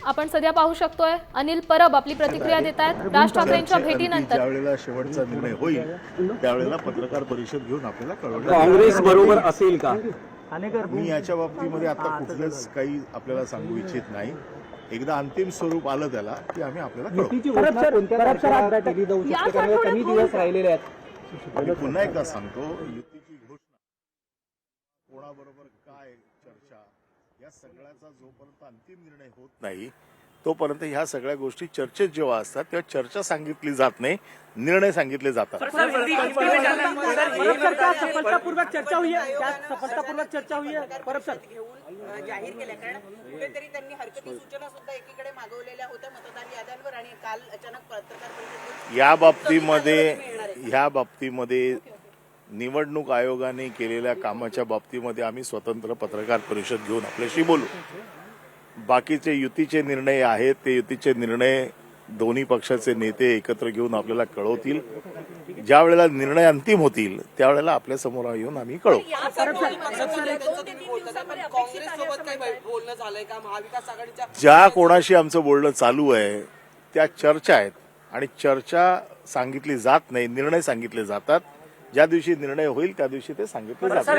आपण सध्या पाहू शकतोय अनिल परब आपली प्रतिक्रिया देत आहेत राज ठाकरेंच्या भेटीनंतर। ज्यावेळेला शेवटचा निर्णय होईल त्यावेळेला पत्रकार परिषद घेऊन आपल्याला कळवलं काँग्रेस बरोबर असेल का? मी याच्या बाबतीमध्ये आता कुठलंच काही आपल्याला सांगू इच्छित नाही। एकदा अंतिम स्वरूप आलं त्याला की आम्ही आपल्याला कळवू। कमी दिवस राहिलेले आहेत। मी पुन्हा एकदा सांगतो, युतीची घोषणा कोणाबरोबर काय चर्चा या सगळ्याचा जोपर्यंत अंतिम निर्णय होत नाही तोपर्यंत ह्या सगळ्या गोष्टी चर्चेत जेव्हा असतात तेव्हा चर्चा सांगितली जात नाही, निर्णय सांगितले जातात। सफलतापूर्वक चर्चा हुई है, सफलतापूर्वक चर्चा हुई है परब सर जाहीर केल्या, कारण कुठेतरी त्यांनी हरकती सूचना सुद्धा एकीकडे मागवलेल्या होत्या मतदार याद्यांवर आणि काल अचानक पत्रकार परिषदेत या बाबतीमध्ये निवडणूक आयोगाने केलेल्या कामाच्या बाबतीमध्ये आम्ही स्वतंत्र पत्रकार परिषद घेऊन आपल्याशी बोलू। बाकीचे युतीचे निर्णय आहेत ते युतीचे निर्णय दोन्ही पक्षाचे नेते एकत्र घेऊन आपल्याला कळवतील। ज्या वेळेला निर्णय अंतिम होतील त्यावेळेला आपल्या समोर येऊन आम्ही कळवू। ज्या कोणाशी आमचं बोलणं चालू आहे त्या चर्चा आहेत आणि चर्चा सांगितली जात नाही, निर्णय सांगितले जातात। ज्या दिवशी निर्णय होईल त्या दिवशी ते सांगितले जातात।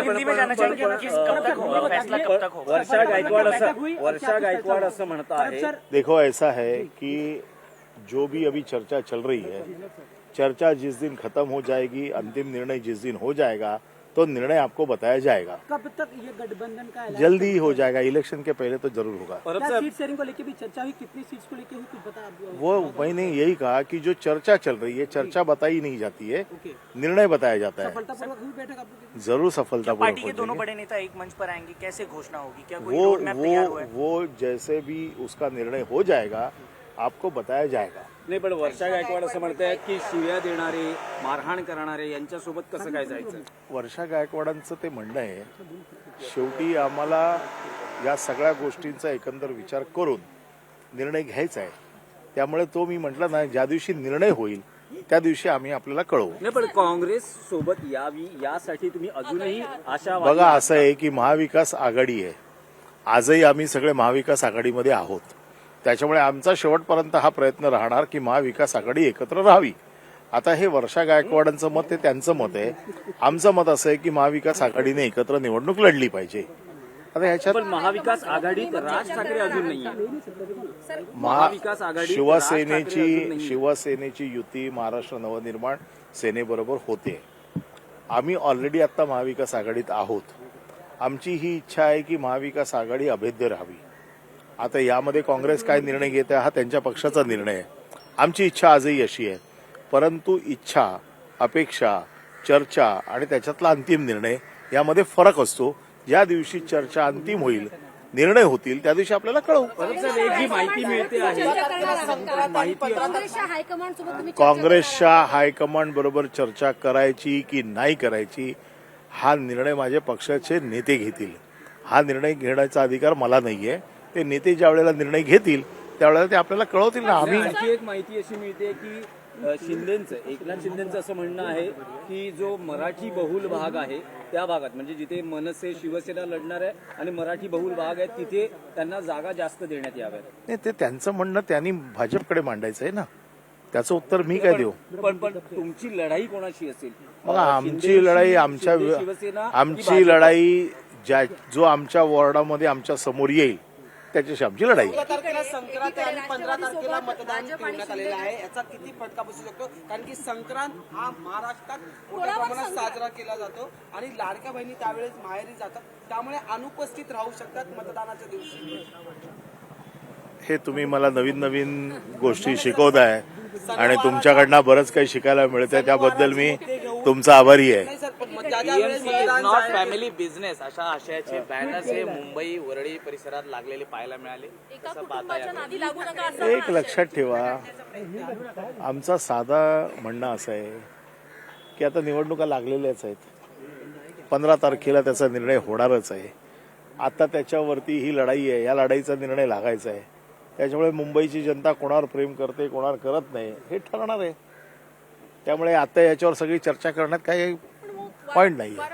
वर्षा गायकवाड असं म्हणता है। देखो ऐसा है कि जो भी अभी चर्चा चल रही है, चर्चा जिस दिन खत्म हो जाएगी, अंतिम निर्णय जिस दिन हो जाएगा तो निर्णय आपको बताया जाएगा। कब तक ये गठबंधन का ऐलान? जल्दी ही हो जाएगा, इलेक्शन के पहले तो जरूर होगा। क्या सीट शेयरिंग को लेकर भी चर्चा हुई? कितनी सीट्स को लेकर हुई कुछ बता? वो मैंने यही कहा कि जो चर्चा चल रही है चर्चा बताई नहीं जाती है, निर्णय बताया जाता है। सफलतापूर्वक हुई बैठक आपकी? जरूर सफलतापूर्वक पार्टी के दोनों बड़े नेता एक मंच पर आएंगे, कैसे घोषणा होगी? क्या कोई रोड मैप तैयार हुआ है? वो जैसे भी उसका निर्णय हो जाएगा आपको बताया जाएगा। नाही, पण वर्षा गायकवाड असं म्हणतायत की शिव्या देणारे, मारहाण करणारे यांच्यासोबत कसं काय जायचं? वर्षा गायकवाडांचं ते म्हणणं आहे, शेवटी आम्हाला या सगळ्या गोष्टींचा एकंदर विचार करून निर्णय घ्यायचा आहे। त्यामुळे तो मी म्हटलं ना, ज्या दिवशी निर्णय होईल त्या दिवशी आम्ही आपल्याला कळवू। नाही, पण काँग्रेस सोबत यावी यासाठी तुम्ही अजूनही आशा बघा, असं आहे की महाविकास आघाडी आहे, आजही आम्ही सगळे महाविकास आघाडीमध्ये आहोत। त्याच्यामुळे आमचा शेवटपर्यंत हा प्रयत्न राहणार की महाविकास आघाडी एकत्र राहावी। आता हे वर्षा गायकवाडांचं मत आहे, त्यांचं मत आहे। आमचं मत असं आहे की महाविकास आघाडीने एकत्र निवडणूक लढली पाहिजे। आता ह्याच्यात महाविकास आघाडीत राज ठाकरे अजून नाहीये। महाविकास आघाडी शिवसेनेची युती महाराष्ट्र नवनिर्माण सेनेबरोबर होते। आम्ही ऑलरेडी आता महाविकास आघाडीत आहोत। आमची ही इच्छा आहे की महाविकास आघाडी अभेद्य राहावी। आता यामध्ये काँग्रेस काय निर्णय घेत आहे हा त्यांच्या पक्षाचा निर्णय आहे। आमची इच्छा आजही अशी आहे, परंतु इच्छा, अपेक्षा, चर्चा आणि त्याच्यातला अंतिम निर्णय यामध्ये फरक असतो। ज्या दिवशी चर्चा अंतिम होईल, निर्णय होतील त्या दिवशी आपल्याला कळवू। जी माहिती मिळते आहे काँग्रेसच्या हायकमांड बरोबर चर्चा करायची की नाही करायची हा निर्णय माझे पक्षाचे नेते घेतील। हा निर्णय घेण्याचा अधिकार मला नाहीये। ते नेते ज्या वेळेला निर्णय घेतील त्यावेळेला ते आपल्याला कळवतील ना। आम्ही आणखी एक माहिती अशी मिळते की एकनाथ शिंदेचं असं म्हणणं आहे की जो मराठी बहुल भाग आहे त्या भागात, म्हणजे जिथे मनसे शिवसेना लढणार आहे आणि मराठी बहुल भाग आहे तिथे त्यांना जागा जास्त देण्यात याव्यात। नाही, ते त्यांचं म्हणणं त्यांनी भाजपकडे मांडायचं आहे ना, त्याचं उत्तर मी काय देऊ? पण तुमची लढाई कोणाशी असेल? बघा, आमची लढाई आमची लढाई जो आमच्या वॉर्डामध्ये आमच्या समोर येईल त्याच्याशी आमची लढाई। 14 संक्रांत आणि 15 तारखेला मतदान ठेवण्यात आलेलं आहे, याचा किती फटका बसू शकतो? कारण की संक्रांत हा महाराष्ट्रात मोठ्या प्रमाणात साजरा केला जातो आणि लाडक्या बहिणी त्यावेळेस माहेरी जातात, त्यामुळे अनुपस्थित राहू शकतात मतदानाच्या दिवशी। हे तुम्ही मला नवीन नवीन गोष्टी शिकवताय आणि तुमच्याकडनं बरंच काही शिकायला मिळतंय, त्याबद्दल मी तुमचा आभारी आहे। नॉट फॅमिली बिझनेस अशा आशयाचे बॅनर्स हे मुंबई वरळी परिसरात लागलेले पाहायला मिळाले। एक लक्षात ठेवा, आमचा साधा म्हणणं असं आहे की आता निवडणुका लागलेल्याच आहेत, 15 तारखेला त्याचा निर्णय होणारच आहे। आता त्याच्यावरती ही लढाई आहे, या लढाईचा निर्णय लागायचा आहे। त्याच्यामुळे मुंबईची जनता कोणावर प्रेम करते कोणावर करत नाही हे ठरणार आहे। त्यामुळे आता याच्यावर सगळी चर्चा करण्यात काही पॉईंट नाही आहे।